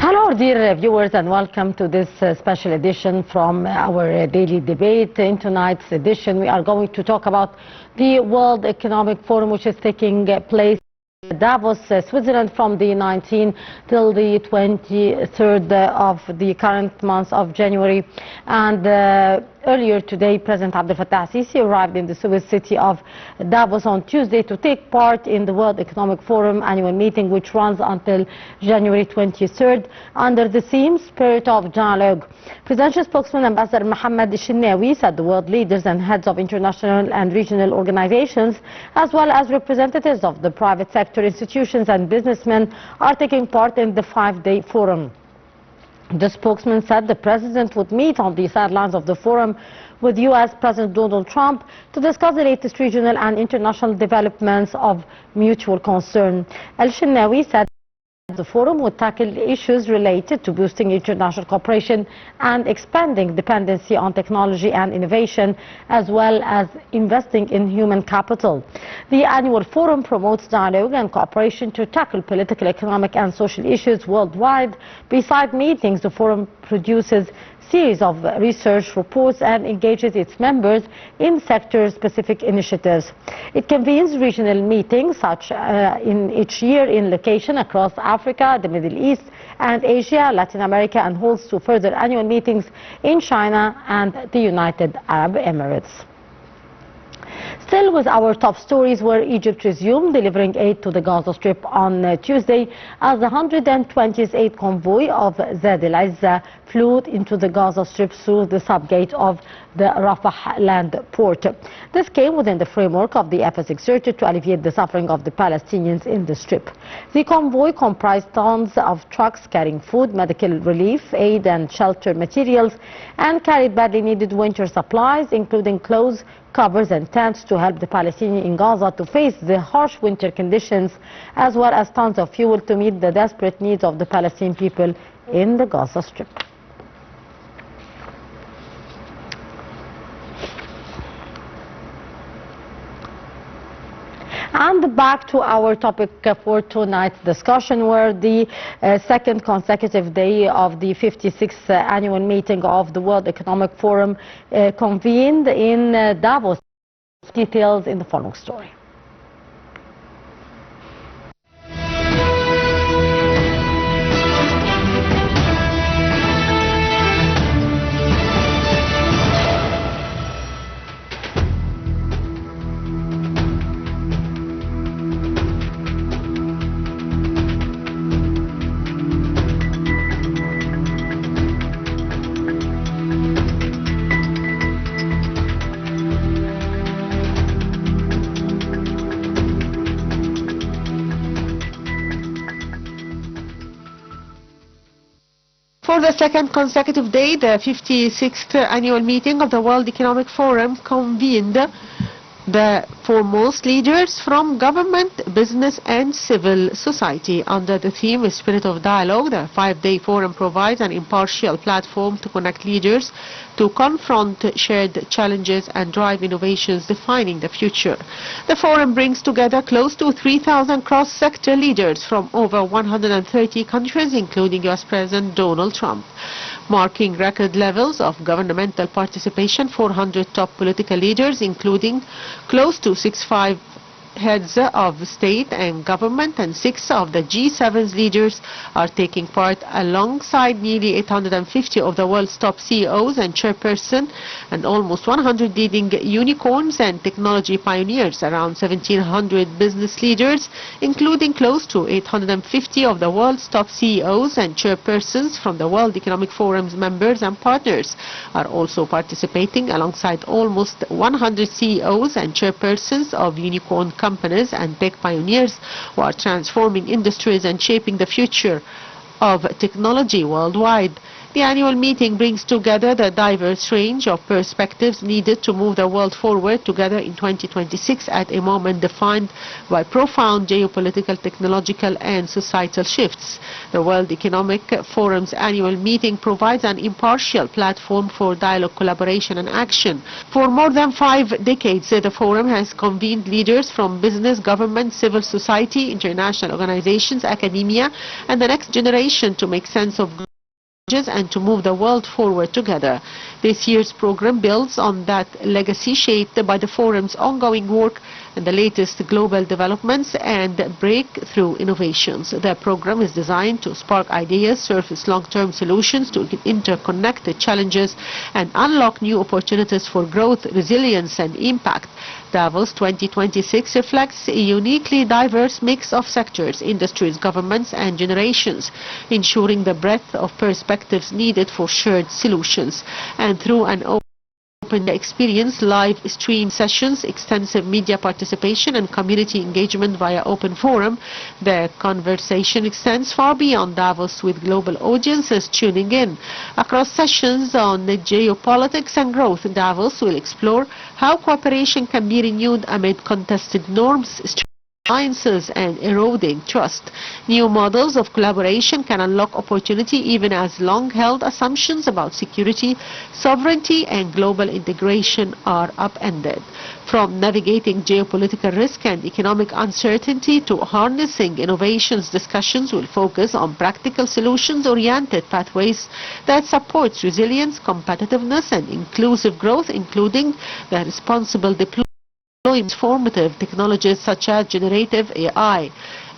Hello dear viewers, and welcome to this special edition from our daily debate. In tonight's edition we are going to talk about the World Economic Forum, which is taking place in Davos, Switzerland, from the 19th till the 23rd of the current month of January. And earlier today, President Abdel Fattah al-Sisi arrived in the Swiss city of Davos on Tuesday to take part in the World Economic Forum annual meeting, which runs until January 23rd under the theme Spirit of Dialogue. Presidential spokesman Ambassador Mohammed Shinnawi said the world leaders and heads of international and regional organizations, as well as representatives of the private sector, institutions and businessmen, are taking part in the 5-day forum. The spokesman said the president would meet on the sidelines of the forum with U.S. President Donald Trump to discuss the latest regional and international developments of mutual concern. Al-Shinnawi said the forum would tackle issues related to boosting international cooperation and expanding dependency on technology and innovation, as well as investing in human capital. The annual forum promotes dialogue and cooperation to tackle political, economic and social issues worldwide. Besides meetings, the forum produces series of research reports and engages its members in sector-specific initiatives. It convenes regional meetings such in each year in location across Africa, the Middle East and Asia, Latin America, and holds two further annual meetings in China and the United Arab Emirates. Still with our top stories, where Egypt resumed delivering aid to the Gaza Strip on Tuesday as the 128th convoy of Zad al-Izza flew into the Gaza Strip through the subgate of the Rafah land port. This came within the framework of the efforts exerted to alleviate the suffering of the Palestinians in the Strip. The convoy comprised tons of trucks carrying food, medical relief, aid and shelter materials, and carried badly needed winter supplies, including clothes, covers and tents to help the Palestinians in Gaza to face the harsh winter conditions, as well as tons of fuel to meet the desperate needs of the Palestinian people in the Gaza Strip. And back to our topic for tonight's discussion, where the second consecutive day of the 56th annual meeting of the World Economic Forum convened in Davos. Details in the following story. For the second consecutive day, the 56th annual meeting of the World Economic Forum convened the foremost leaders from government, business and civil society. Under the theme Spirit of Dialogue, the 5-day forum provides an impartial platform to connect leaders to confront shared challenges and drive innovations defining the future. The forum brings together close to 3,000 cross-sector leaders from over 130 countries, including U.S. President Donald Trump. Marking record levels of governmental participation, 400 top political leaders, including close to 65 heads of state and government and 6 of the G7's leaders are taking part, alongside nearly 850 of the world's top CEOs and chairpersons and almost 100 leading unicorns and technology pioneers. Around 1,700 business leaders, including close to 850 of the world's top CEOs and chairpersons from the World Economic Forum's members and partners, are also participating, alongside almost 100 CEOs and chairpersons of unicorn companies and tech pioneers who are transforming industries and shaping the future of technology worldwide. The annual meeting brings together the diverse range of perspectives needed to move the world forward together in 2026 at a moment defined by profound geopolitical, technological and societal shifts. The World Economic Forum's annual meeting provides an impartial platform for dialogue, collaboration and action. For more than 5 decades, the forum has convened leaders from business, government, civil society, international organizations, academia and the next generation to make sense of and to move the world forward together. This year's program builds on that legacy shaped by the forum's ongoing work and the latest global developments and breakthrough innovations. The program is designed to spark ideas, surface long-term solutions to interconnect the challenges and unlock new opportunities for growth, resilience and impact. Davos 2026 reflects a uniquely diverse mix of sectors, industries, governments and generations, ensuring the breadth of perspectives needed for shared solutions. And through an open experience, live stream sessions, extensive media participation and community engagement via open forum, the conversation extends far beyond Davos, with global audiences tuning in. Across sessions on geopolitics and growth, Davos will explore how cooperation can be renewed amid contested norms, alliances and eroding trust. New models of collaboration can unlock opportunity even as long-held assumptions about security, sovereignty and global integration are upended. From navigating geopolitical risk and economic uncertainty to harnessing innovations, discussions will focus on practical solutions-oriented pathways that support resilience, competitiveness and inclusive growth, including the responsible deployment transformative technologies such as generative AI.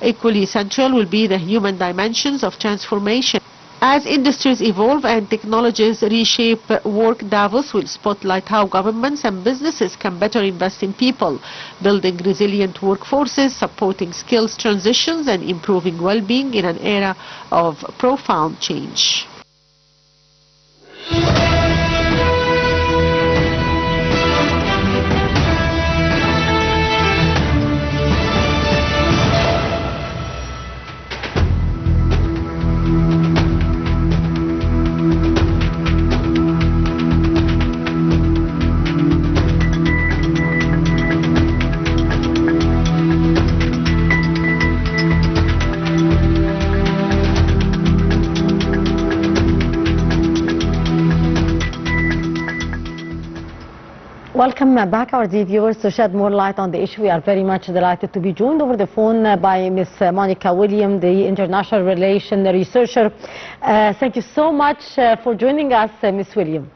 Equally central will be the human dimensions of transformation. As industries evolve and technologies reshape work, Davos will spotlight how governments and businesses can better invest in people, building resilient workforces, supporting skills transitions and improving well-being in an era of profound change. Welcome back, our dear viewers. To shed more light on the issue, we are very much delighted to be joined over the phone by Ms. Monica William, the international relations researcher. Thank you so much for joining us, Ms. William.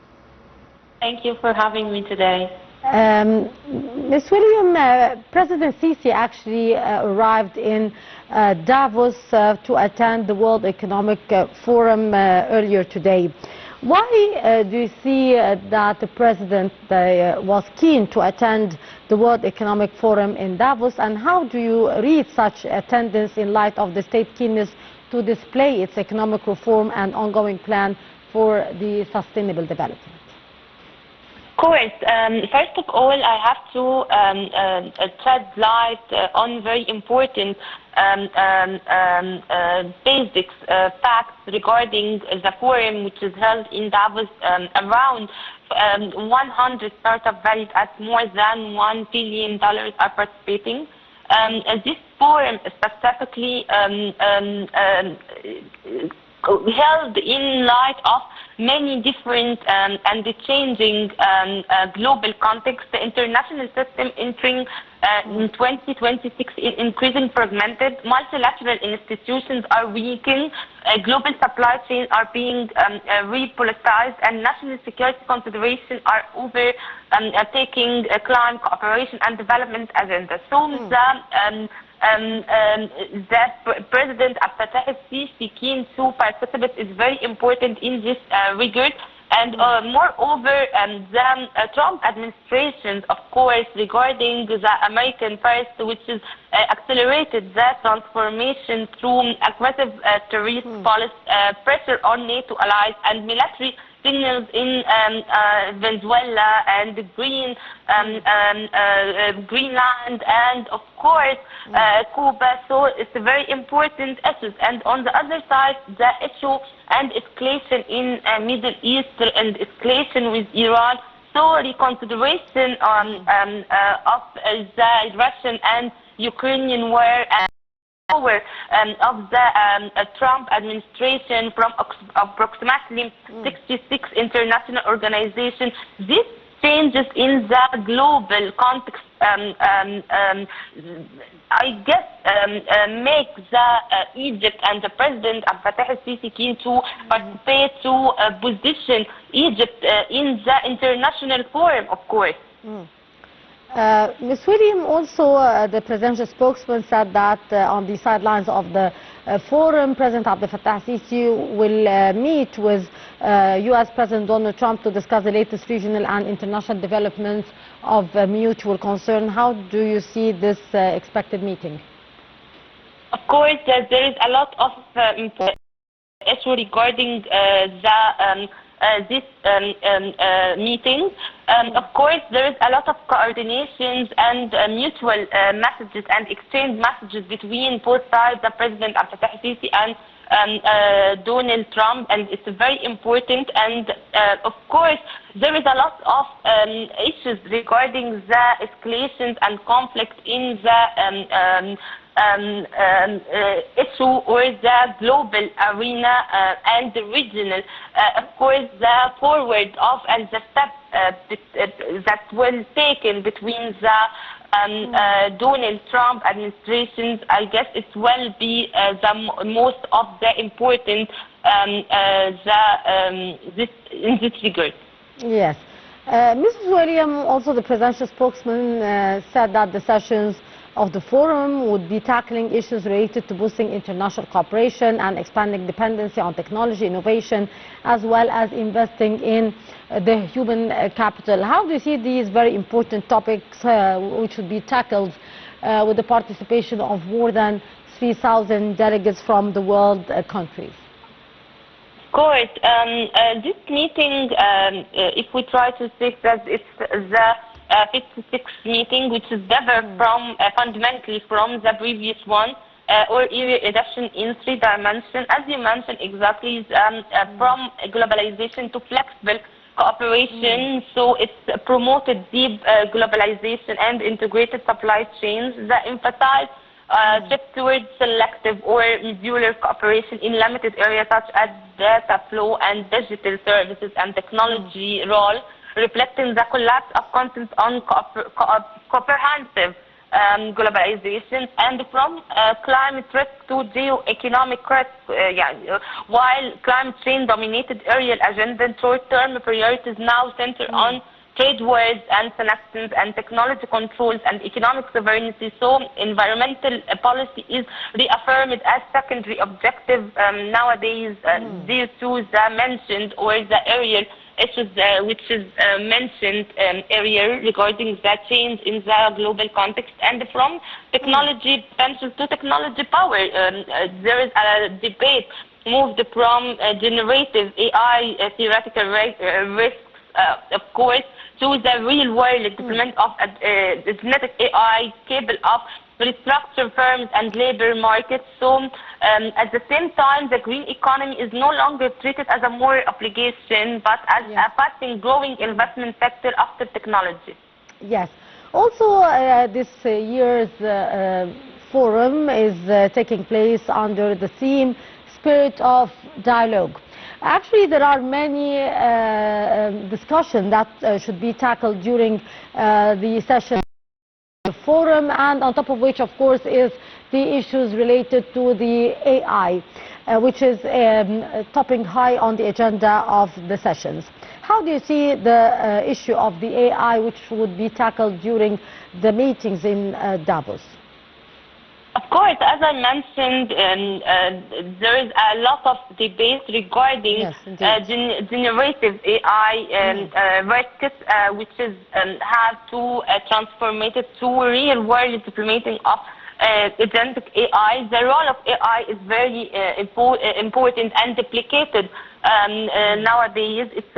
Thank you for having me today. Ms. William, President Sisi actually arrived in Davos to attend the World Economic Forum earlier today. Why do you see that the President was keen to attend the World Economic Forum in Davos, and how do you read such attendance in light of the state keenness to display its economic reform and ongoing plan for the sustainable development? Of course. First of all, I have to shed light on very important basics, facts regarding the forum, which is held in Davos. Around 100 startups valued at more than $1 billion are participating. This forum specifically held in light of many different and the changing global context. The international system entering in 2026 is increasingly fragmented. Multilateral institutions are weakening. Global supply chains are being repoliticized, and national security considerations are overtaking climate cooperation and development agenda. So the President Abdel Fattah el-Sisi keen to participate is very important in this regard. And moreover, the Trump administration, of course, regarding the American first, which is accelerated that transformation through aggressive terrorist policy, pressure on NATO allies and military signals in Venezuela and Greenland, and of course Cuba. So it's a very important issue. And on the other side, the issue and escalation in Middle East and escalation with Iran. So reconsideration of the Russian and Ukrainian war and power of the Trump administration from approximately 66 international organizations. This changes in the global context, I guess, make the Egypt and the President Abdel Fattah al-Sisi keen to participate, to position Egypt in the international forum, of course. Ms. William, also the presidential spokesman said that on the sidelines of the forum, President Abdel Fattah al-Sisi will meet with U.S. President Donald Trump to discuss the latest regional and international developments of mutual concern. How do you see this expected meeting? Of course, there is a lot of issue regarding this meeting. Of course, there is a lot of coordinations and mutual messages and exchange messages between both sides, the President Abdel Fattah al-Sisi and Donald Trump, and it's very important. And of course, there is a lot of issues regarding the escalations and conflict in the issue or the global arena and the regional. Of course, the forward of and the step that will taken between the Donald Trump administrations, I guess it will be the most of the important in this regard. Yes. Mrs. William, also the presidential spokesman said that the sessions of the forum would be tackling issues related to boosting international cooperation and expanding dependency on technology innovation, as well as investing in the human capital. How do you see these very important topics which would be tackled with the participation of more than 3,000 delegates from the world countries? Of course, this meeting, if we try to say that it's the 56th meeting, which is different from fundamentally from the previous one, or reduction in 3 dimensions, as you mentioned exactly, from globalization to flexible cooperation. So it's promoted deep globalization and integrated supply chains that emphasize shift towards selective or modular cooperation in limited areas such as data flow and digital services and technology role, reflecting the collapse of content on comprehensive globalization, and from climate risk to geo-economic risk. While climate change dominated aerial agenda, short-term priorities now center on trade wars and sanctions and technology controls and economic sovereignty. So environmental policy is reaffirmed as secondary objective nowadays. These two mentioned, or the aerial issues which is mentioned earlier regarding the change in the global context, and from technology potential to technology power. There is a debate moved from generative AI theoretical risks, of course, to the real world deployment of genetic AI capable of restructure firms and labor markets. So at the same time, the green economy is no longer treated as a moral obligation, but as a fast and growing investment sector after technology. Yes. Also, this year's forum is taking place under the theme Spirit of Dialogue. Actually, there are many discussions that should be tackled during the session of the forum, and on top of which, of course, is the issues related to the AI, which is topping high on the agenda of the sessions. How do you see the issue of the AI, which would be tackled during the meetings in Davos? Of course, as I mentioned, there is a lot of debate regarding generative AI risks, which is have to transform it to real world implementing of agentic AI. The role of AI is very important and duplicated nowadays. It's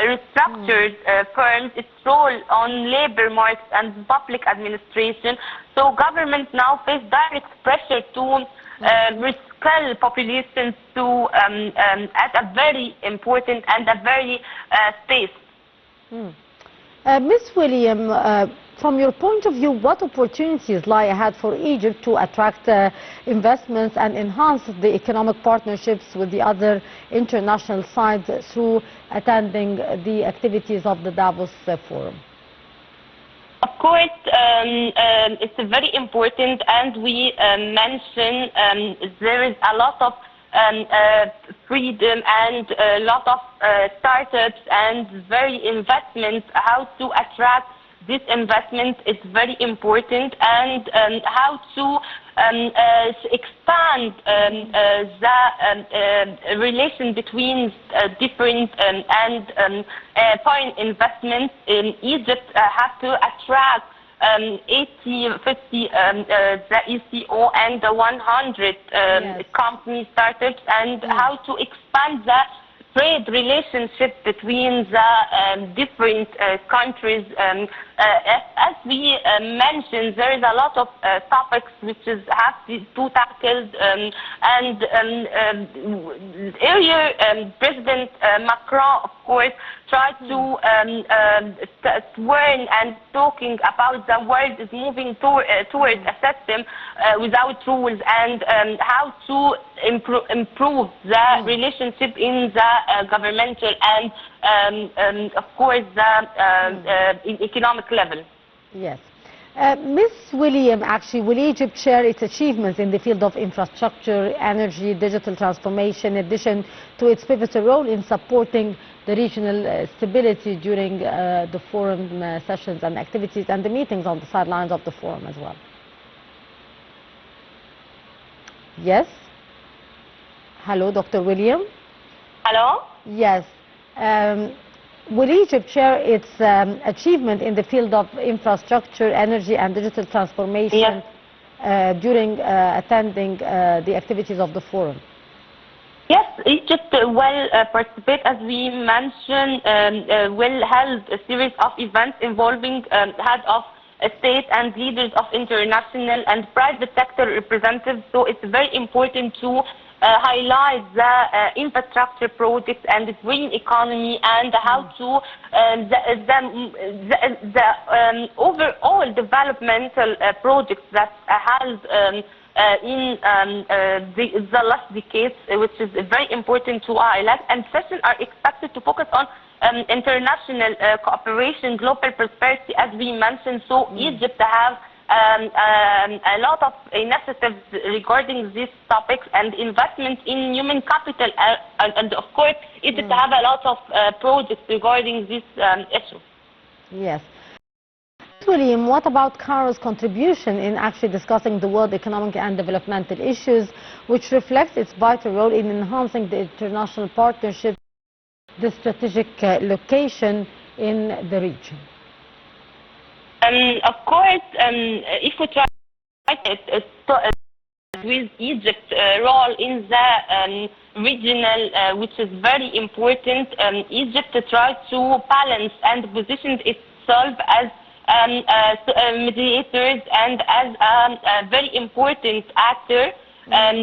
restructured firms, its role on labor markets and public administration. So governments now face direct pressure to reskill populations to at a very important and a very space. Ms. William, from your point of view, what opportunities lie ahead for Egypt to attract investments and enhance the economic partnerships with the other international sides through attending the activities of the Davos Forum? Of course, it's very important, and we mention there is a lot of freedom and a lot of startups and very investments. How to attract this investment is very important, and how to expand the relation between different and foreign investments. In Egypt have to attract 80, 50, the ECO and the 100 Yes. company startups, and how to expand the trade relationship between the different countries. As we mentioned, there is a lot of topics which have to tackle, and earlier President Macron, of course, tried to warn and talking about the world is moving towards a system without rules, and how to improve the relationship in the governmental and of course the economic level. Yes. Ms. William, actually, will Egypt share its achievements in the field of infrastructure, energy, digital transformation, in addition to its pivotal role in supporting the regional stability during the forum sessions and activities and the meetings on the sidelines of the forum as well? Yes? Hello, Dr. William? Hello? Yes. Will Egypt share its achievement in the field of infrastructure, energy and digital transformation during attending the activities of the forum? Yes, Egypt will participate, as we mentioned, will hold a series of events involving heads of state and leaders of international and private sector representatives. So it's very important to highlight the infrastructure projects and the green economy, and how to the overall developmental projects that has in the last decades, which is very important to highlight. And sessions are expected to focus on international cooperation, global prosperity, as we mentioned. So Egypt have a lot of initiatives regarding these topics and investment in human capital, and of course Egypt have a lot of projects regarding this issue. Yes. William, what about Cairo's contribution in actually discussing the world economic and developmental issues, which reflects its vital role in enhancing the international partnership, the strategic location in the region? Of course, if we try with Egypt's role in the regional, which is very important, Egypt tries to balance and position itself as mediators and as a very important actor,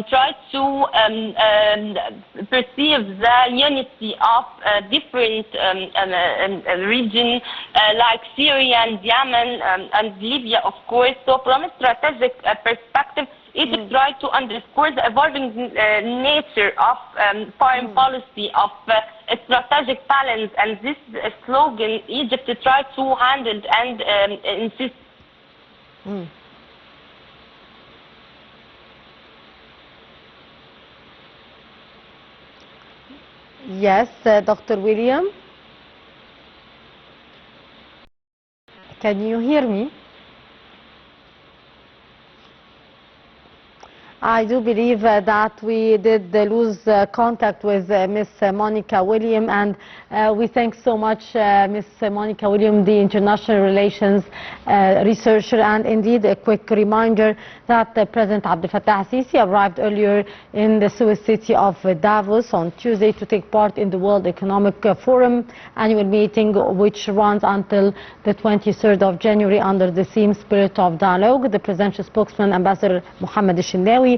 try to perceive the unity of different regions like Syria and Yemen and Libya, of course. So from a strategic perspective, Egypt tried to underscore the evolving nature of foreign policy, of strategic balance, and this slogan Egypt tried to handle and insist. Yes, Dr. William? Can you hear me? I do believe that we did lose contact with Ms. Monica William, and we thank so much Ms. Monica William, the international relations researcher. And indeed, a quick reminder that President Abdel Fattah al-Sisi arrived earlier in the Swiss city of Davos on Tuesday to take part in the World Economic Forum annual meeting, which runs until the 23rd of January under the theme Spirit of Dialogue. The presidential spokesman, Ambassador Mohammed al-Shinnawi,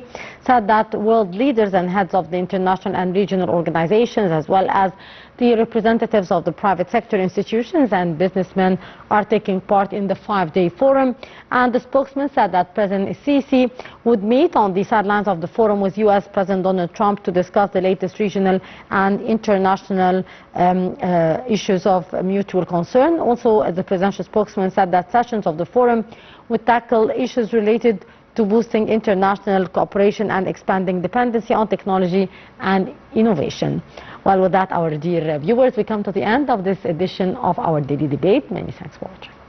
said that world leaders and heads of the international and regional organizations, as well as the representatives of the private sector institutions and businessmen, are taking part in the 5-day forum. And the spokesman said that President Sisi would meet on the sidelines of the forum with U.S. President Donald Trump to discuss the latest regional and international issues of mutual concern. Also, the presidential spokesman said that sessions of the forum would tackle issues related to boosting international cooperation and expanding dependency on technology and innovation. Well, with that, our dear viewers, we come to the end of this edition of our Daily Debate. Many thanks for watching.